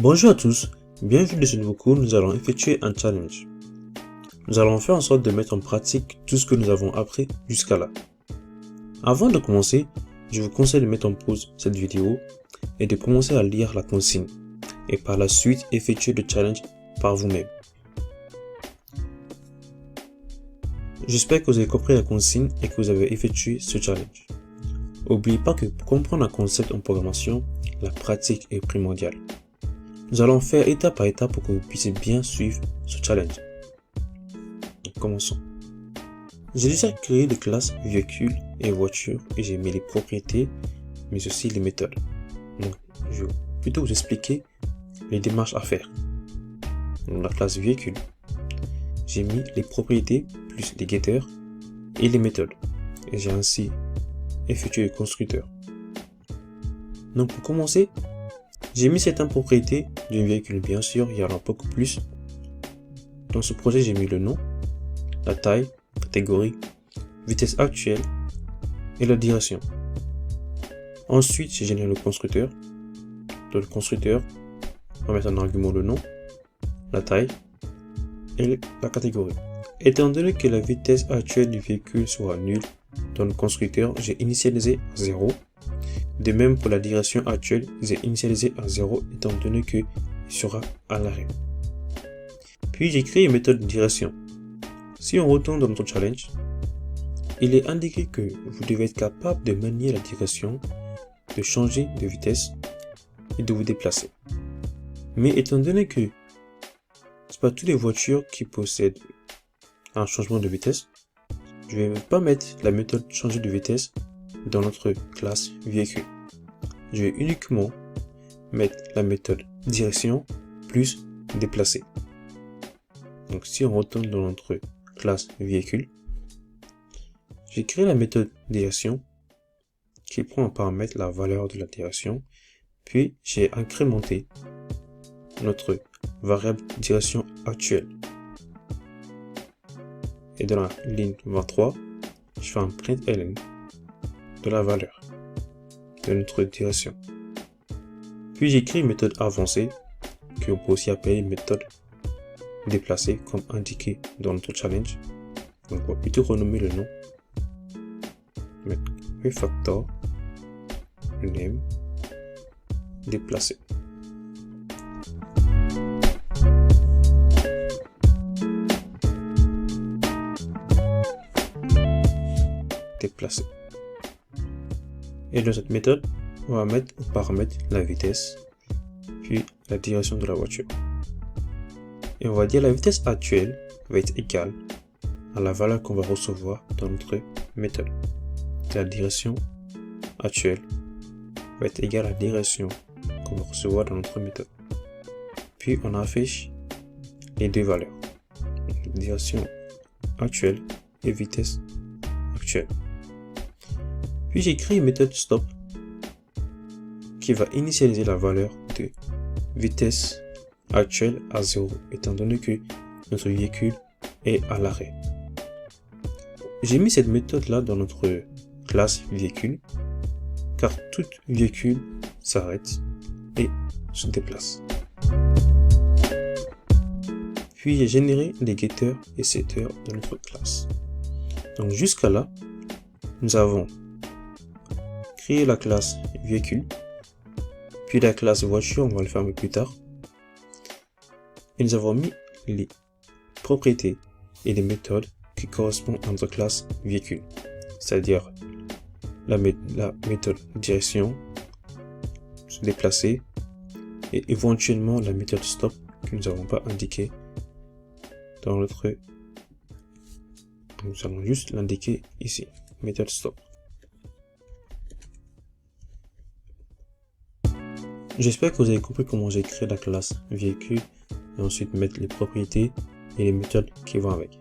Bonjour à tous, bienvenue dans ce nouveau cours. Nous allons effectuer un challenge. Nous allons faire en sorte de mettre en pratique tout ce que nous avons appris jusqu'à là. Avant de commencer, je vous conseille de mettre en pause cette vidéo et de commencer à lire la consigne et par la suite effectuer le challenge par vous-même. J'espère que vous avez compris la consigne et que vous avez effectué ce challenge. N'oubliez pas que pour comprendre un concept en programmation, la pratique est primordiale. Nous allons faire étape par étape pour que vous puissiez bien suivre ce challenge. Donc, commençons. J'ai déjà créé les classes véhicules et voitures et j'ai mis les propriétés mais aussi les méthodes. Donc, je vais plutôt vous expliquer les démarches à faire. Dans la classe véhicule, j'ai mis les propriétés plus les getters et les méthodes. Et j'ai ainsi effectué le constructeur. Donc pour commencer, j'ai mis certaines propriétés d'un véhicule, bien sûr, il y en a beaucoup plus. Dans ce projet, j'ai mis le nom, la taille, catégorie, vitesse actuelle et la direction. Ensuite, j'ai généré le constructeur. Dans le constructeur, on va mettre en argument le nom, la taille et la catégorie. Étant donné que la vitesse actuelle du véhicule soit nulle, dans le constructeur, j'ai initialisé à 0. De même pour la direction actuelle, j'ai initialisé à 0 étant donné qu'il sera à l'arrêt. Puis j'ai créé une méthode de direction. Si on retourne dans notre challenge, il est indiqué que vous devez être capable de manier la direction, de changer de vitesse et de vous déplacer. Mais étant donné que ce n'est pas toutes les voitures qui possèdent un changement de vitesse, je ne vais pas mettre la méthode changer de vitesse dans notre classe véhicule. Je vais uniquement mettre la méthode direction plus déplacer. Donc si on retourne dans notre classe véhicule, j'ai créé la méthode direction qui prend en paramètre la valeur de la direction, puis j'ai incrémenté notre variable direction actuelle. Et dans la ligne 23, je fais un println de la valeur de notre direction. Puis j'écris une méthode avancée que on peut aussi appeler méthode déplacée comme indiqué dans notre challenge. Donc on va plutôt renommer le nom. Mettre refactor name déplacé. Déplacer. Et dans cette méthode, on va mettre au paramètre la vitesse, puis la direction de la voiture. Et on va dire la vitesse actuelle va être égale à la valeur qu'on va recevoir dans notre méthode. La direction actuelle va être égale à la direction qu'on va recevoir dans notre méthode. Puis on affiche les deux valeurs, direction actuelle et vitesse actuelle. Puis j'ai créé une méthode stop qui va initialiser la valeur de vitesse actuelle à 0 étant donné que notre véhicule est à l'arrêt. J'ai mis cette méthode là dans notre classe véhicule car tout véhicule s'arrête et se déplace. Puis j'ai généré les getters et setters dans notre classe. Donc jusqu'à là, nous avons créé la classe véhicule, puis la classe voiture, on va le faire un peu plus tard. Et nous avons mis les propriétés et les méthodes qui correspondent à notre classe véhicule, c'est-à-dire la méthode direction, se déplacer, et éventuellement la méthode stop que nous n'avons pas indiquée dans notre. Nous allons juste l'indiquer ici, méthode stop. J'espère que vous avez compris comment j'ai créé la classe véhicule et ensuite mettre les propriétés et les méthodes qui vont avec.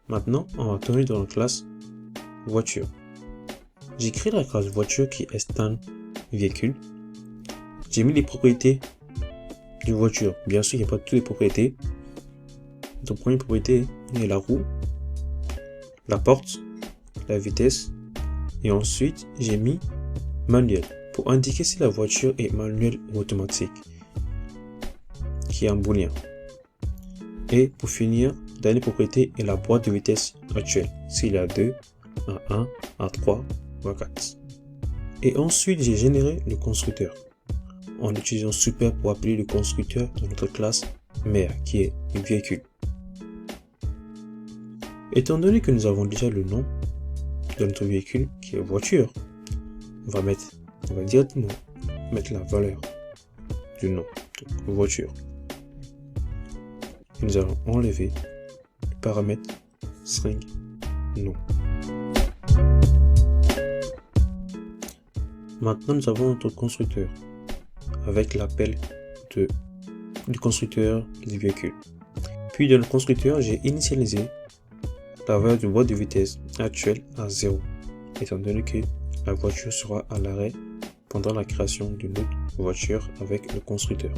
Maintenant, on va tourner dans la classe voiture. J'ai créé la classe voiture qui est stand véhicule. J'ai mis les propriétés d'une voiture. Bien sûr, il n'y a pas toutes les propriétés. Donc, première propriété est la roue, la porte, la vitesse et ensuite j'ai mis manuel pour indiquer si la voiture est manuelle ou automatique. qui est un booléen. Et pour finir, dernière propriété est la boîte de vitesse actuelle, s'il y a 2, A1, A3 ou A4. Et ensuite, j'ai généré le constructeur en utilisant super pour appeler le constructeur de notre classe mère qui est véhicule. Étant donné que nous avons déjà le nom de notre véhicule qui est voiture, on va directement mettre la valeur du nom, donc voiture. Et nous allons enlever le paramètre string nom. Maintenant, nous avons notre constructeur avec l'appel du constructeur du véhicule. Puis dans le constructeur, j'ai initialisé la valeur de boîte de vitesse actuelle à 0, étant donné que la voiture sera à l'arrêt pendant la création d'une autre voiture avec le constructeur.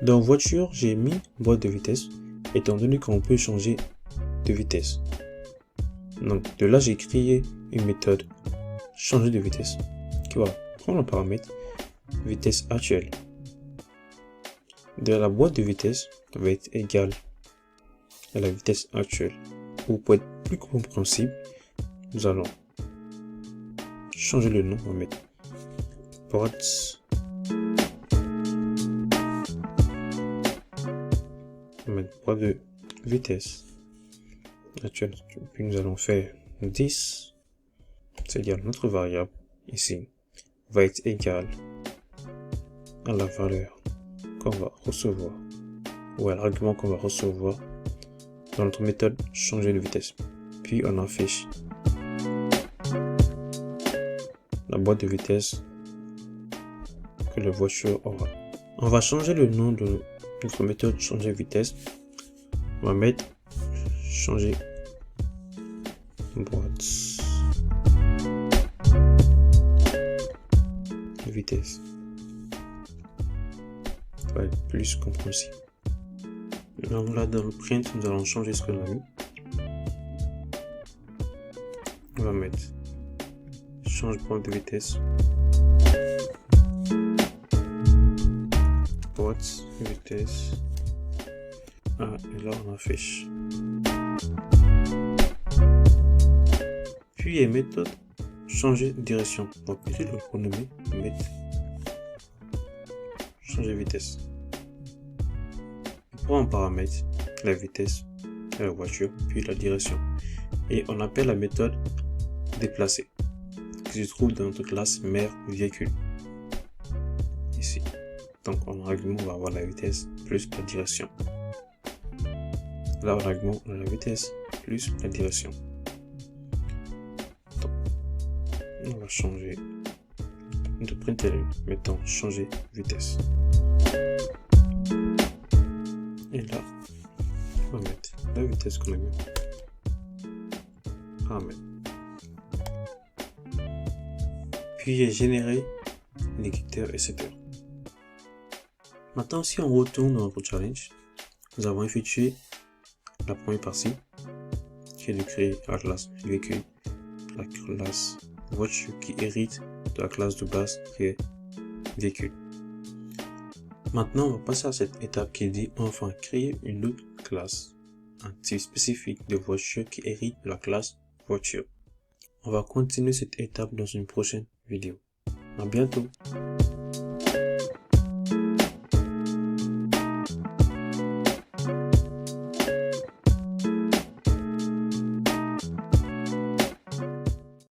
Dans voiture, j'ai mis boîte de vitesse, étant donné qu'on peut changer de vitesse. Donc de là, j'ai créé une méthode changer de vitesse qui va prendre le paramètre vitesse actuelle. De la boîte de vitesse va être égale à la vitesse actuelle. Ou pour être plus compréhensible, nous allons changer le nom, on va mettre boîte. On va mettre boîte de vitesse actuelle. Puis nous allons faire 10, c'est-à-dire notre variable ici va être égale à la valeur qu'on va recevoir ou à l'argument qu'on va recevoir dans notre méthode changer de vitesse. Puis on affiche la boîte de vitesse que la voiture aura. On va changer le nom de notre méthode changer de vitesse. On va mettre changer boîte de vitesse. Ça va être plus compréhensible. Donc là, dans le print, nous allons changer ce qu'on a mis. On va mettre change boîte de vitesse. Boîte de vitesse. Et là, on affiche. Puis, il y a une méthode changer de direction. Donc, ici, le pronommer, mettre changer de vitesse. On paramètre la vitesse de la voiture, puis la direction. Et on appelle la méthode déplacer, qui se trouve dans notre classe mère véhicule. Ici. Donc en argument, on va avoir la vitesse plus la direction. Là, en argument, on a la vitesse plus la direction. Donc, on va changer de println, mettons changer vitesse. Et là, on va mettre la vitesse qu'on a mis. Paramètre. Puis j'ai généré l'éditeur et setter. Maintenant, si on retourne dans notre challenge, nous avons effectué la première partie qui est de créer la classe véhicule, la classe voiture qui hérite de la classe de base qui est véhicule. Maintenant, on va passer à cette étape qui dit enfin créer une autre classe, un type spécifique de voiture qui hérite de la classe voiture. On va continuer cette étape dans une prochaine vidéo. À bientôt.